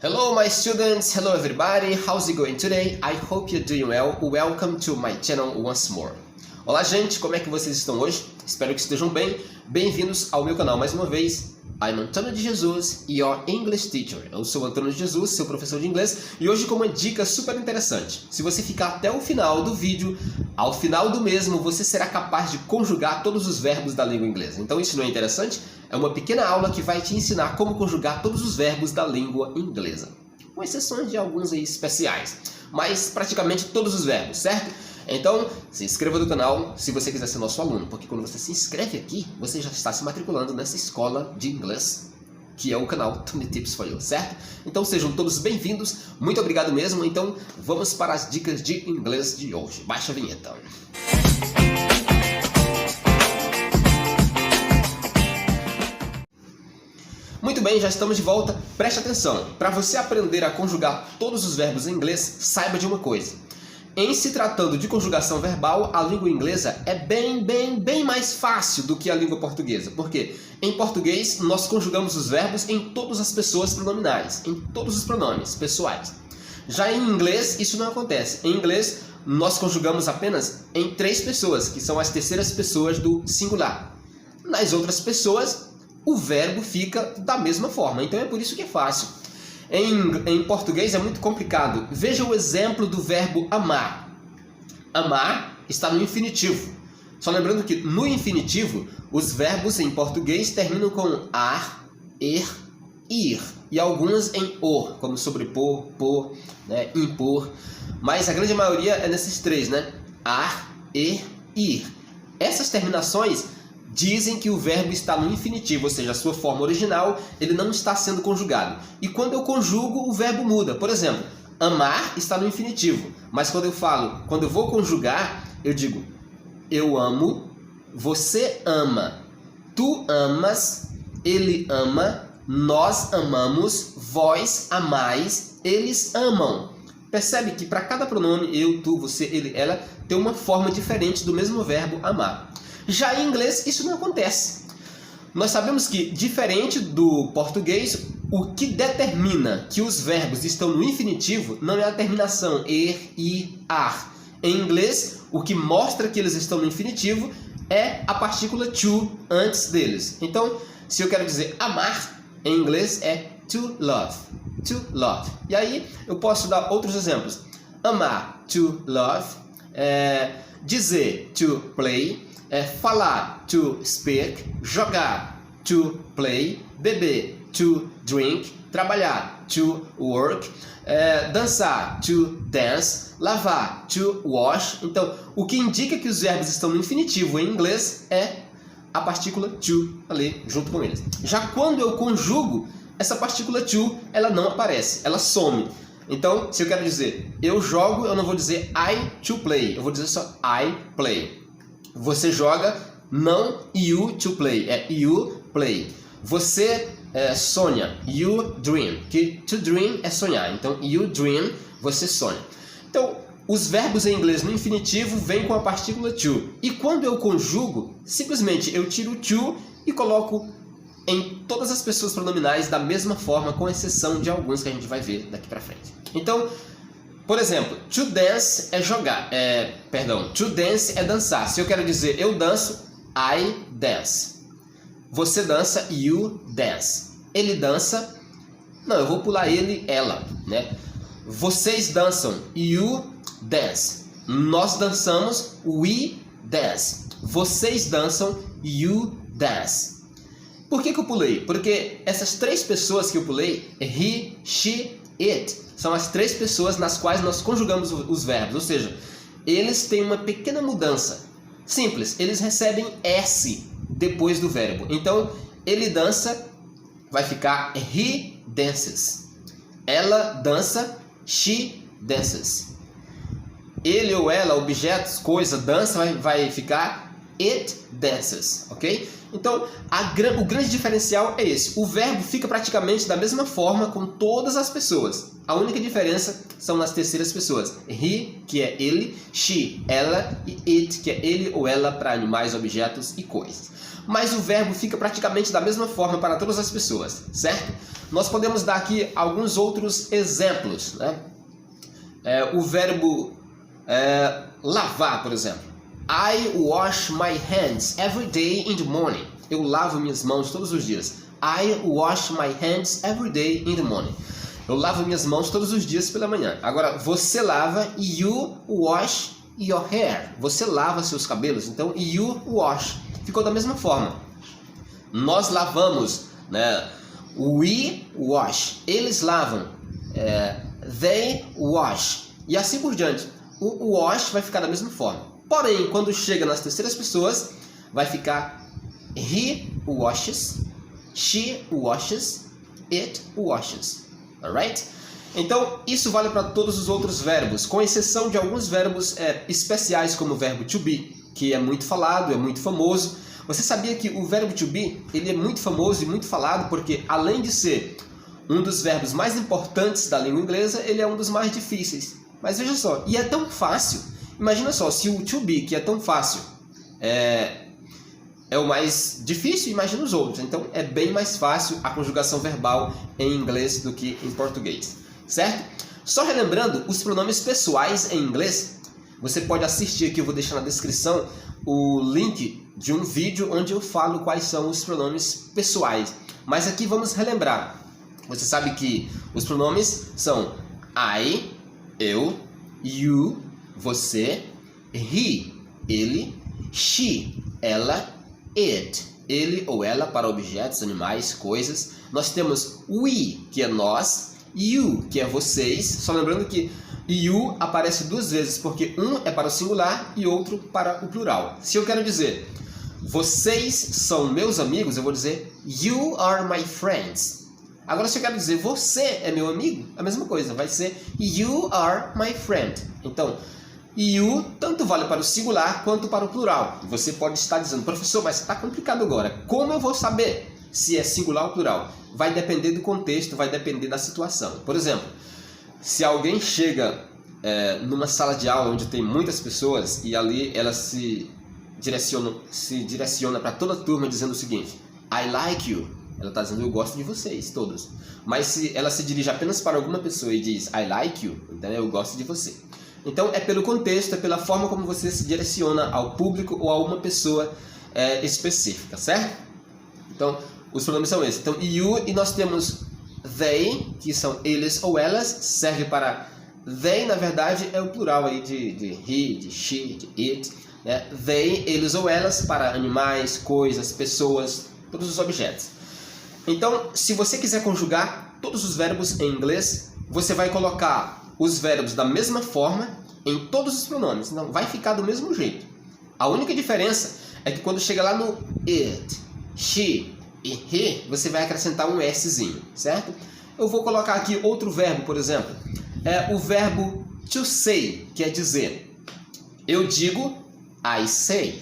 Hello my students, hello everybody, how's it going today? I hope you're doing well. Welcome to my channel once more. Olá gente, como é que vocês estão hoje? Espero que estejam bem. Bem-vindos ao meu canal mais uma vez. I'm Antônio de Jesus, your English teacher. Eu sou Antônio de Jesus, seu professor de inglês, e hoje com uma dica super interessante. Se você ficar até o final do vídeo, ao final do mesmo, você será capaz de conjugar todos os verbos da língua inglesa. Então isso não é interessante? É uma pequena aula que vai te ensinar como conjugar todos os verbos da língua inglesa. Com exceções de alguns aí especiais, mas praticamente todos os verbos, certo? Então, se inscreva no canal se você quiser ser nosso aluno, porque quando você se inscreve aqui, você já está se matriculando nessa escola de inglês, que é o canal 20 Tips for You, certo? Então sejam todos bem-vindos, muito obrigado mesmo. Então vamos para as dicas de inglês de hoje. Baixa a vinheta. Muito bem, já estamos de volta. Preste atenção, para você aprender a conjugar todos os verbos em inglês, saiba de uma coisa. Em se tratando de conjugação verbal, a língua inglesa é bem mais fácil do que a língua portuguesa. Porque em português nós conjugamos os verbos em todas as pessoas pronominais, em todos os pronomes pessoais. Já em inglês isso não acontece. Em inglês nós conjugamos apenas em 3 pessoas, que são as terceiras pessoas do singular. Nas outras pessoas o verbo fica da mesma forma, então é por isso que é fácil. Em português é muito complicado. Veja o exemplo do verbo amar. Amar está no infinitivo. Só lembrando que no infinitivo, os verbos em português terminam com ar, ir. E alguns em or, como sobrepor, pôr, né, impor. Mas a grande maioria é nesses 3, né? Ar, ir. Essas terminações dizem que o verbo está no infinitivo, ou seja, a sua forma original, ele não está sendo conjugado. E quando eu conjugo, o verbo muda. Por exemplo, amar está no infinitivo, mas quando eu vou conjugar, eu digo: eu amo, você ama, tu amas, ele ama, nós amamos, vós amais, eles amam. Percebe que para cada pronome, eu, tu, você, ele, ela, tem uma forma diferente do mesmo verbo amar. Já em inglês isso não acontece. Nós sabemos que, diferente do português, o que determina que os verbos estão no infinitivo não é a terminação ir, ar. Em inglês, o que mostra que eles estão no infinitivo é a partícula to antes deles. Então, se eu quero dizer amar, em inglês é to love. To love. E aí eu posso dar outros exemplos. Amar, to love. Dizer, to play. Falar, to speak, jogar, to play, beber, to drink, trabalhar, to work, dançar, to dance, lavar, to wash. Então, o que indica que os verbos estão no infinitivo em inglês é a partícula to ali junto com eles. Já quando eu conjugo, essa partícula to, ela não aparece, ela some. Então, se eu quero dizer eu jogo, eu não vou dizer I to play, eu vou dizer só I play. Você joga, não you to play, é you play. Você sonha, you dream, que to dream é sonhar, então you dream, você sonha. Então, os verbos em inglês no infinitivo vêm com a partícula to. E quando eu conjugo, simplesmente eu tiro o to e coloco em todas as pessoas pronominais da mesma forma, com exceção de alguns que a gente vai ver daqui pra frente. Então, por exemplo, to dance é jogar, to dance é dançar. Se eu quero dizer eu danço, I dance. Você dança, you dance. Ele dança, não, eu vou pular ele, ela, né? Vocês dançam, you dance. Nós dançamos, we dance. Vocês dançam, you dance. Por que eu pulei? Porque essas 3 pessoas que eu pulei, he, she, it, são as 3 pessoas nas quais nós conjugamos os verbos, ou seja, eles têm uma pequena mudança. Simples, eles recebem S depois do verbo. Então, ele dança, vai ficar he dances. Ela dança, she dances. Ele ou ela, objetos, coisa, dança, vai ficar it dances, ok? Então, o grande diferencial é esse. O verbo fica praticamente da mesma forma com todas as pessoas. A única diferença são nas terceiras pessoas. He, que é ele, she, ela, e it, que é ele ou ela para animais, objetos e coisas. Mas o verbo fica praticamente da mesma forma para todas as pessoas, certo? Nós podemos dar aqui alguns outros exemplos, né? O verbo lavar, por exemplo. I wash my hands every day in the morning. Eu lavo minhas mãos todos os dias. I wash my hands every day in the morning. Eu lavo minhas mãos todos os dias pela manhã. Agora, você lava, you wash your hair. Você lava seus cabelos, então you wash. Ficou da mesma forma. Nós lavamos, né? We wash. Eles lavam. They wash. E assim por diante. O wash vai ficar da mesma forma. Porém, quando chega nas terceiras pessoas, vai ficar he washes, she washes, it washes. Alright? Então, isso vale para todos os outros verbos, com exceção de alguns verbos especiais, como o verbo to be, que é muito falado, é muito famoso. Você sabia que o verbo to be, ele é muito famoso e muito falado porque, além de ser um dos verbos mais importantes da língua inglesa, ele é um dos mais difíceis. Mas veja só, e é tão fácil. Imagina só, se o to be, que é tão fácil, é o mais difícil, imagina os outros. Então, é bem mais fácil a conjugação verbal em inglês do que em português, certo? Só relembrando, os pronomes pessoais em inglês, você pode assistir aqui, eu vou deixar na descrição o link de um vídeo onde eu falo quais são os pronomes pessoais. Mas aqui vamos relembrar. Você sabe que os pronomes são I, eu, you, você, he, ele, she, ela, it, ele ou ela para objetos, animais, coisas. Nós temos we, que é nós, you, que é vocês. Só lembrando que you aparece duas vezes, porque um é para o singular e outro para o plural. Se eu quero dizer vocês são meus amigos, eu vou dizer you are my friends. Agora, se eu quero dizer você é meu amigo, a mesma coisa, vai ser you are my friend. Então, you tanto vale para o singular quanto para o plural. Você pode estar dizendo, professor, mas está complicado agora. Como eu vou saber se é singular ou plural? Vai depender do contexto, vai depender da situação. Por exemplo, se alguém chega numa sala de aula onde tem muitas pessoas e ali ela se direciona para toda a turma dizendo o seguinte, I like you. Ela está dizendo, eu gosto de vocês, todos. Mas se ela se dirige apenas para alguma pessoa e diz, I like you, então eu gosto de você. Então é pelo contexto, é pela forma como você se direciona ao público ou a uma pessoa específica, certo? Então, os pronomes são esses. Então, you, e nós temos they, que são eles ou elas, serve para... They, na verdade, é o plural aí de he, de she, de it. Né? They, eles ou elas, para animais, coisas, pessoas, todos os objetos. Então, se você quiser conjugar todos os verbos em inglês, você vai colocar os verbos da mesma forma em todos os pronomes. Então, vai ficar do mesmo jeito. A única diferença é que quando chega lá no it, she e he, você vai acrescentar um szinho, certo? Eu vou colocar aqui outro verbo, por exemplo. O verbo to say, que é dizer. Eu digo, I say.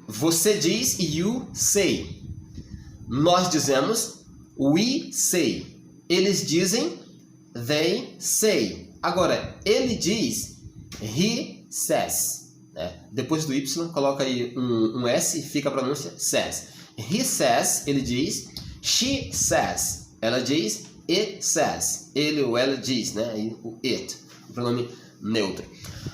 Você diz, you say. Nós dizemos, we say. Eles dizem, they say. Agora, ele diz, he says. Depois do y, coloca aí um s e fica a pronúncia says. He says, ele diz. She says, ela diz. It says, ele ou ela diz, né? O it, o pronome neutro.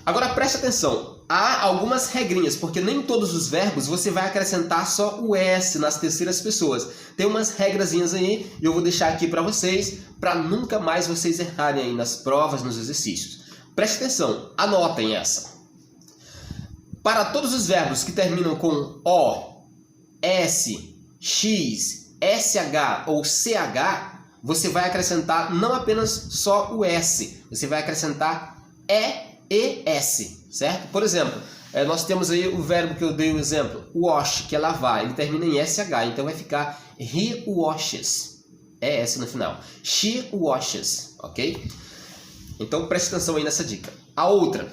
Agora preste atenção, há algumas regrinhas, porque nem todos os verbos você vai acrescentar só o s nas terceiras pessoas. Tem umas regrazinhas aí e eu vou deixar aqui para vocês, para nunca mais vocês errarem aí nas provas, nos exercícios. Preste atenção, anotem essa. Para todos os verbos que terminam com o, s, x, sh ou ch, você vai acrescentar não apenas só o S, você vai acrescentar ES, certo? Por exemplo, nós temos aí o verbo que eu dei o exemplo, wash, que é lavar, ele termina em SH, então vai ficar he washes, ES no final. She washes, ok? Então preste atenção aí nessa dica. A outra,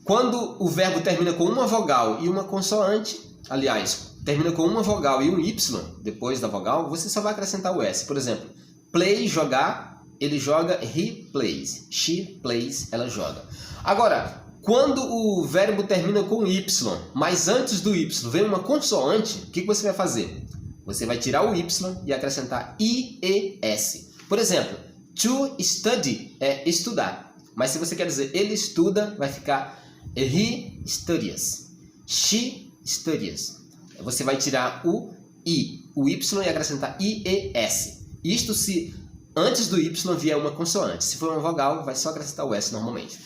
Quando o verbo termina com uma vogal e uma consoante, aliás, termina com uma vogal e um Y depois da vogal, você só vai acrescentar o S. Por exemplo, play, jogar, ele joga, he plays. She plays, ela joga. Agora, quando o verbo termina com Y, mas antes do Y vem uma consoante, o que você vai fazer? Você vai tirar o Y e acrescentar IES. Por exemplo, to study é estudar. Mas se você quer dizer ele estuda, vai ficar he studies. She studies. Você vai tirar o I, o Y e acrescentar IES. Isto se antes do Y vier uma consoante. Se for uma vogal, vai só acrescentar o S normalmente.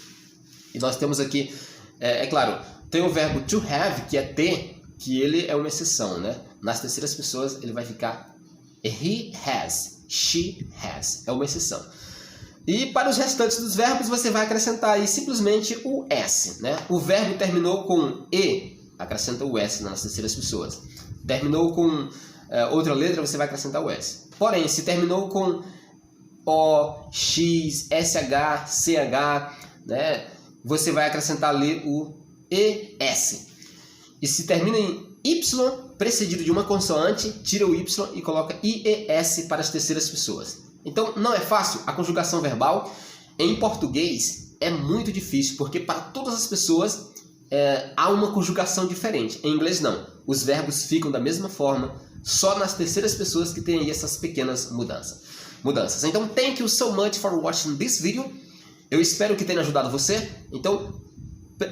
E nós temos aqui, é claro, tem o verbo to have, que é ter, que ele é uma exceção, né? Nas terceiras pessoas ele vai ficar he has, she has, é uma exceção. E para os restantes dos verbos você vai acrescentar aí simplesmente o S, né? O verbo terminou com E, acrescenta o S nas terceiras pessoas. Terminou com outra letra, você vai acrescentar o S. Porém, se terminou com O, X, SH, CH, né? Você vai acrescentar ali o ES. E se termina em Y, precedido de uma consoante, tira o Y e coloca IES para as terceiras pessoas. Então, não é fácil a conjugação verbal. Em português é muito difícil, porque para todas as pessoas há uma conjugação diferente. Em inglês, não. Os verbos ficam da mesma forma, só nas terceiras pessoas que tem aí essas pequenas mudanças. Então, thank you so much for watching this video. Eu espero que tenha ajudado você. Então,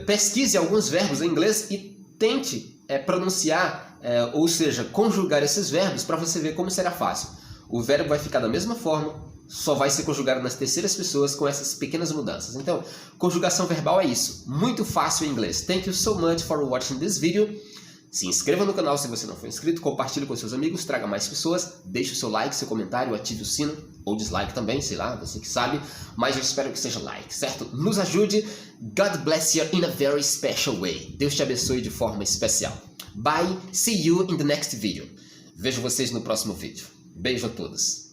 pesquise alguns verbos em inglês e tente pronunciar, ou seja, conjugar esses verbos para você ver como será fácil. O verbo vai ficar da mesma forma, só vai ser conjugado nas terceiras pessoas com essas pequenas mudanças. Então, conjugação verbal é isso. Muito fácil em inglês. Thank you so much for watching this video. Se inscreva no canal se você não for inscrito, compartilhe com seus amigos, traga mais pessoas, deixe o seu like, seu comentário, ative o sino, ou dislike também, sei lá, você que sabe, mas eu espero que seja like, certo? Nos ajude. God bless you in a very special way. Deus te abençoe de forma especial. Bye, see you in the next video. Vejo vocês no próximo vídeo. Beijo a todos.